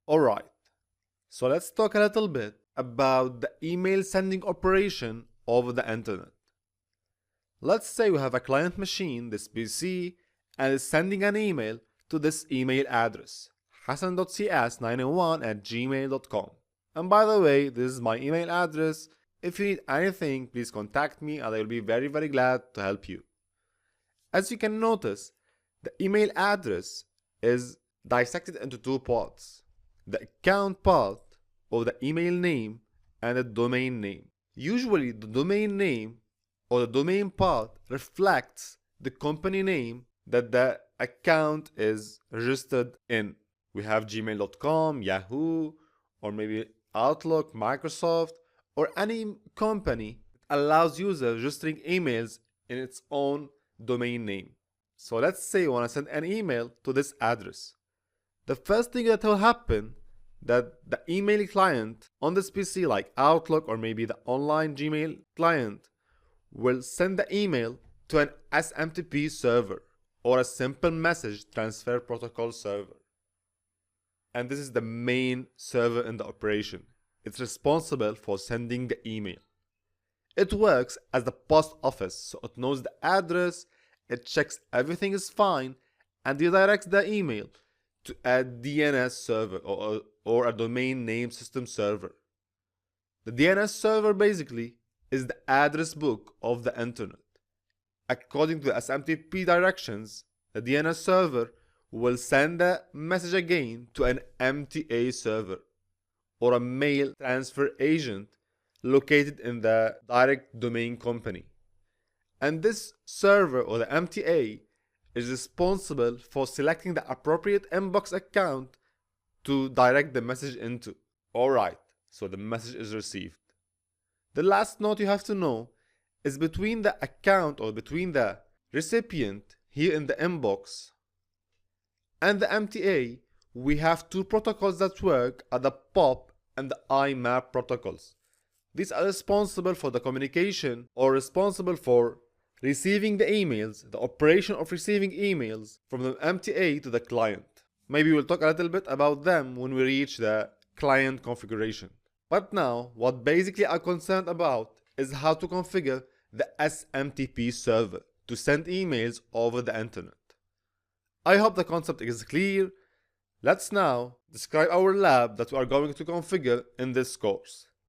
Alright, so let's talk a little bit about the email sending operation over the internet. Let's say we have a client machine, this PC, and is sending an email to this email address, hassan.cs901@gmail.com. And by the way, this is my email address. If you need anything, please contact me and I will be very glad to help you. As you can notice, the email address is dissected into two parts: the account part, or the email name, and the domain name. Usually the domain name or the domain part reflects the company name that the account is registered in. We have gmail.com, Yahoo, or maybe Outlook, Microsoft, or any company that allows users registering emails in its own domain name. So let's say you want to send an email to this address. The first thing that will happen, that the email client on this PC, like Outlook or maybe the online Gmail client, will send the email to an SMTP server, or a simple message transfer protocol server. And this is the main server in the operation. It's responsible for sending the email. It works as the post office, so it knows the address, it checks everything is fine, and redirects the email to a DNS server or a domain name system server. The DNS server basically is the address book of the internet. According to the SMTP directions, the DNS server will send the message again to an MTA server, or a mail transfer agent located in the direct domain company. And this server, or the MTA, is responsible for selecting the appropriate inbox account to direct the message into. Alright, so the message is received. The last note you have to know is between the account, or between the recipient here in the inbox and the MTA, we have two protocols that work are the POP and the IMAP protocols. These are responsible for the communication, or responsible for receiving the emails, the operation of receiving emails from the MTA to the client. Maybe we'll talk a little bit about them when we reach the client configuration. But now, what basically I'm concerned about is how to configure the SMTP server to send emails over the internet. I hope the concept is clear. Let's now describe our lab that we are going to configure in this course.